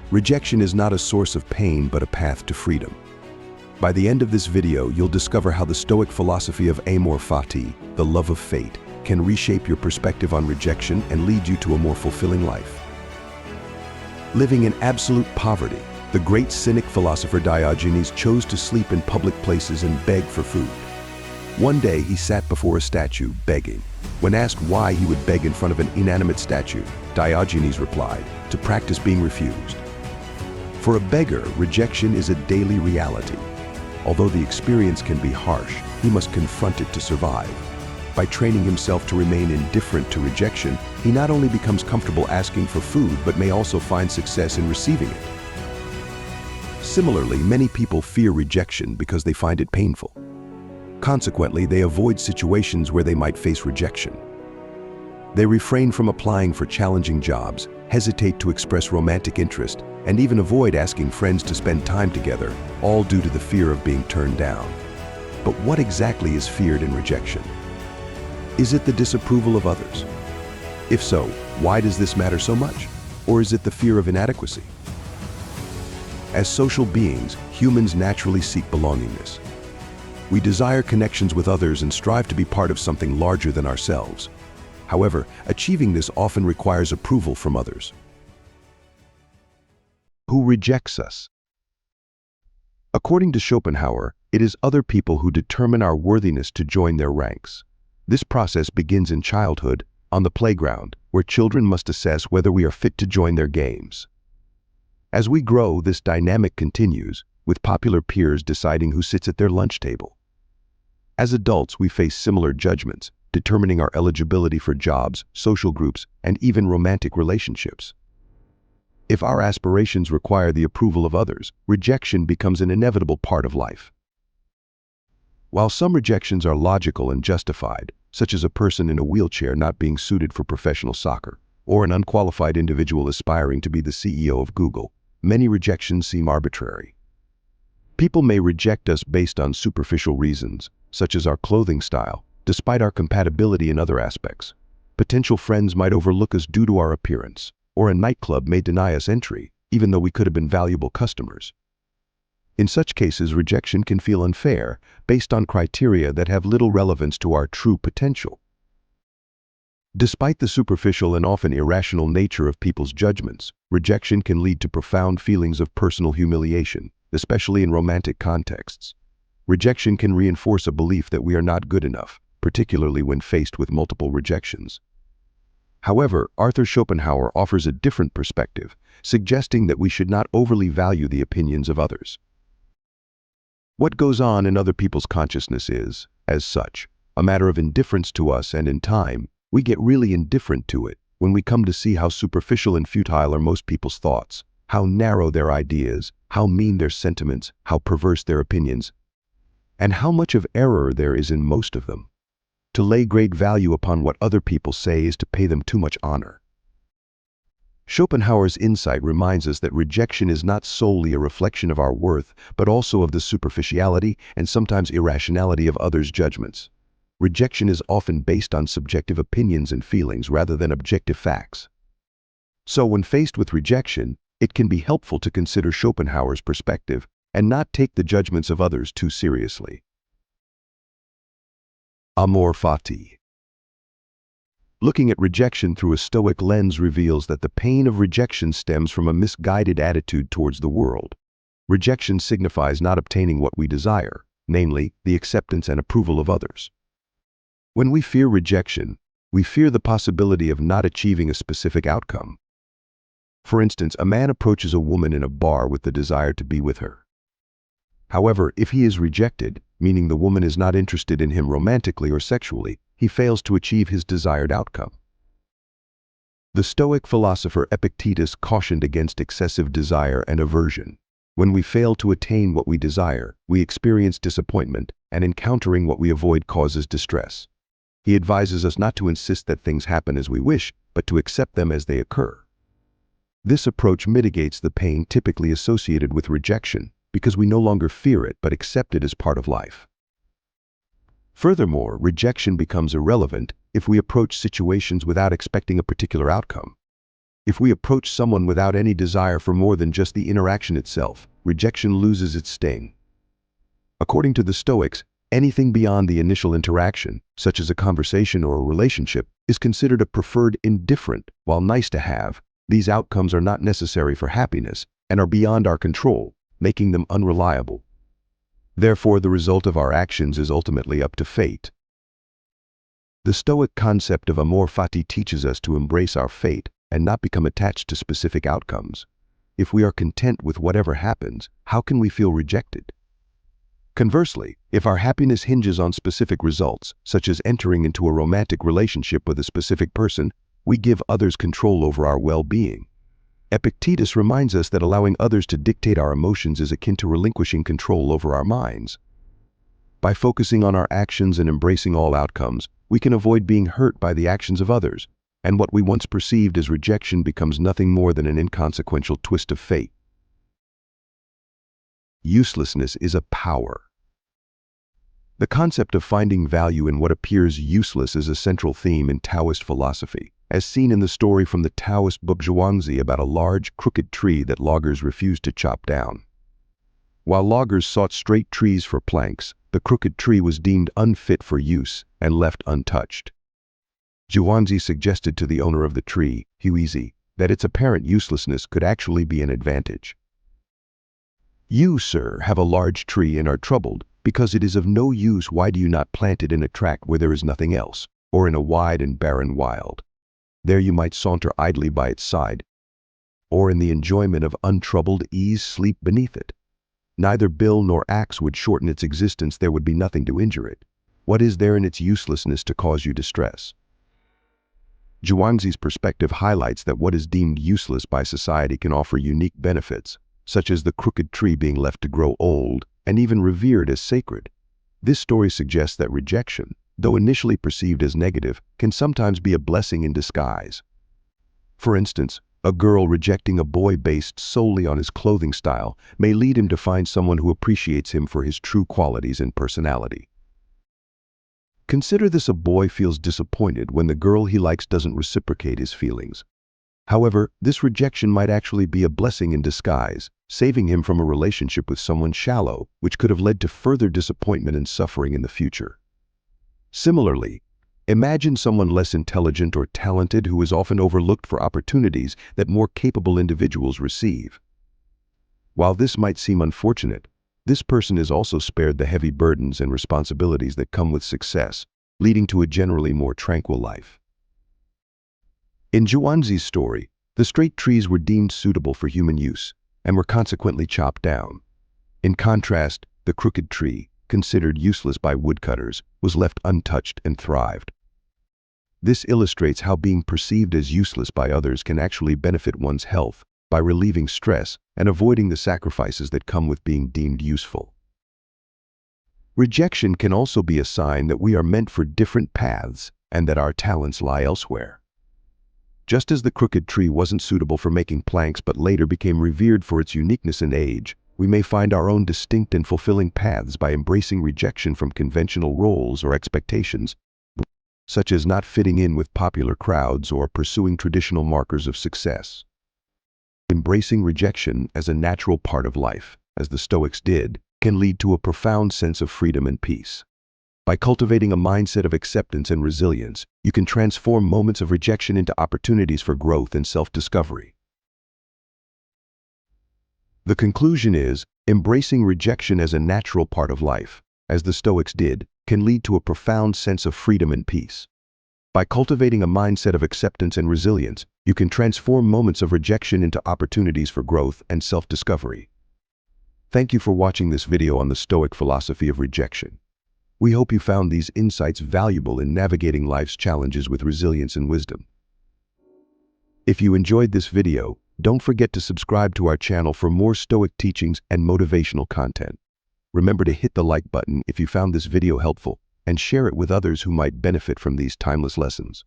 Rejection is not a source of pain but a path to freedom. By the end of this video, you'll discover how the Stoic philosophy of Amor Fati, the love of fate, can reshape your perspective on rejection and lead you to a more fulfilling life. Living in absolute poverty, the great cynic philosopher Diogenes chose to sleep in public places and beg for food. One day he sat before a statue, begging. When asked why he would beg in front of an inanimate statue, Diogenes replied, to practice being refused. For a beggar, rejection is a daily reality. Although the experience can be harsh, he must confront it to survive. By training himself to remain indifferent to rejection, he not only becomes comfortable asking for food, but may also find success in receiving it. Similarly, many people fear rejection because they find it painful. Consequently, they avoid situations where they might face rejection. They refrain from applying for challenging jobs, hesitate to express romantic interest, and even avoid asking friends to spend time together, all due to the fear of being turned down. But what exactly is feared in rejection? Is it the disapproval of others? If so, why does this matter so much? Or is it the fear of inadequacy? As social beings, humans naturally seek belongingness. We desire connections with others and strive to be part of something larger than ourselves. However, achieving this often requires approval from others. Who rejects us? According to Schopenhauer, it is other people who determine our worthiness to join their ranks. This process begins in childhood, on the playground, where children must assess whether we are fit to join their games. As we grow, this dynamic continues, with popular peers deciding who sits at their lunch table. As adults, we face similar judgments, determining our eligibility for jobs, social groups, and even romantic relationships. If our aspirations require the approval of others, rejection becomes an inevitable part of life. While some rejections are logical and justified, such as a person in a wheelchair not being suited for professional soccer, or an unqualified individual aspiring to be the CEO of Google, many rejections seem arbitrary. People may reject us based on superficial reasons, such as our clothing style, despite our compatibility in other aspects. Potential friends might overlook us due to our appearance, or a nightclub may deny us entry, even though we could have been valuable customers. In such cases, rejection can feel unfair, based on criteria that have little relevance to our true potential. Despite the superficial and often irrational nature of people's judgments, rejection can lead to profound feelings of personal humiliation, especially in romantic contexts. Rejection can reinforce a belief that we are not good enough, particularly when faced with multiple rejections. However, Arthur Schopenhauer offers a different perspective, suggesting that we should not overly value the opinions of others. What goes on in other people's consciousness is, as such, a matter of indifference to us, and in time, we get really indifferent to it when we come to see how superficial and futile are most people's thoughts, how narrow their ideas, how mean their sentiments, how perverse their opinions, and how much of error there is in most of them. To lay great value upon what other people say is to pay them too much honor. Schopenhauer's insight reminds us that rejection is not solely a reflection of our worth, but also of the superficiality and sometimes irrationality of others' judgments. Rejection is often based on subjective opinions and feelings rather than objective facts. So when faced with rejection, it can be helpful to consider Schopenhauer's perspective and not take the judgments of others too seriously. Amor Fati. Looking at rejection through a Stoic lens reveals that the pain of rejection stems from a misguided attitude towards the world. Rejection signifies not obtaining what we desire, namely, the acceptance and approval of others. When we fear rejection, we fear the possibility of not achieving a specific outcome. For instance, a man approaches a woman in a bar with the desire to be with her. However, if he is rejected, meaning the woman is not interested in him romantically or sexually, he fails to achieve his desired outcome. The Stoic philosopher Epictetus cautioned against excessive desire and aversion. When we fail to attain what we desire, we experience disappointment, and encountering what we avoid causes distress. He advises us not to insist that things happen as we wish, but to accept them as they occur. This approach mitigates the pain typically associated with rejection, because we no longer fear it but accept it as part of life. Furthermore, rejection becomes irrelevant if we approach situations without expecting a particular outcome. If we approach someone without any desire for more than just the interaction itself, rejection loses its sting. According to the Stoics, anything beyond the initial interaction, such as a conversation or a relationship, is considered a preferred indifferent. While nice to have, these outcomes are not necessary for happiness and are beyond our control, making them unreliable. Therefore, the result of our actions is ultimately up to fate. The Stoic concept of Amor Fati teaches us to embrace our fate and not become attached to specific outcomes. If we are content with whatever happens, how can we feel rejected? Conversely, if our happiness hinges on specific results, such as entering into a romantic relationship with a specific person, we give others control over our well-being. Epictetus reminds us that allowing others to dictate our emotions is akin to relinquishing control over our minds. By focusing on our actions and embracing all outcomes, we can avoid being hurt by the actions of others, and what we once perceived as rejection becomes nothing more than an inconsequential twist of fate. Uselessness is a power. The concept of finding value in what appears useless is a central theme in Taoist philosophy, as seen in the story from the Taoist book Zhuangzi about a large, crooked tree that loggers refused to chop down. While loggers sought straight trees for planks, the crooked tree was deemed unfit for use and left untouched. Zhuangzi suggested to the owner of the tree, Huizi, that its apparent uselessness could actually be an advantage. You, sir, have a large tree and are troubled, because it is of no use. Why do you not plant it in a tract where there is nothing else, or in a wide and barren wild? There you might saunter idly by its side, or in the enjoyment of untroubled ease sleep beneath it. Neither bill nor axe would shorten its existence. There would be nothing to injure it. What is there in its uselessness to cause you distress? Zhuangzi's perspective highlights that what is deemed useless by society can offer unique benefits, such as the crooked tree being left to grow old and even revered as sacred. This story suggests that rejection, though initially perceived as negative, can sometimes be a blessing in disguise. For instance, a girl rejecting a boy based solely on his clothing style may lead him to find someone who appreciates him for his true qualities and personality. Consider this: a boy feels disappointed when the girl he likes doesn't reciprocate his feelings. However, this rejection might actually be a blessing in disguise, saving him from a relationship with someone shallow, which could have led to further disappointment and suffering in the future. Similarly, imagine someone less intelligent or talented who is often overlooked for opportunities that more capable individuals receive. While this might seem unfortunate, this person is also spared the heavy burdens and responsibilities that come with success, leading to a generally more tranquil life. In Zhuangzi's story, the straight trees were deemed suitable for human use and were consequently chopped down. In contrast, the crooked tree, considered useless by woodcutters, was left untouched and thrived. This illustrates how being perceived as useless by others can actually benefit one's health by relieving stress and avoiding the sacrifices that come with being deemed useful. Rejection can also be a sign that we are meant for different paths and that our talents lie elsewhere. Just as the crooked tree wasn't suitable for making planks but later became revered for its uniqueness and age, we may find our own distinct and fulfilling paths by embracing rejection from conventional roles or expectations, such as not fitting in with popular crowds or pursuing traditional markers of success. Embracing rejection as a natural part of life, as the Stoics did, can lead to a profound sense of freedom and peace. By cultivating a mindset of acceptance and resilience, you can transform moments of rejection into opportunities for growth and self-discovery. The conclusion is, embracing rejection as a natural part of life, as the Stoics did, can lead to a profound sense of freedom and peace. By cultivating a mindset of acceptance and resilience, you can transform moments of rejection into opportunities for growth and self-discovery. Thank you for watching this video on the Stoic philosophy of rejection. We hope you found these insights valuable in navigating life's challenges with resilience and wisdom. If you enjoyed this video, don't forget to subscribe to our channel for more Stoic teachings and motivational content. Remember to hit the like button if you found this video helpful and share it with others who might benefit from these timeless lessons.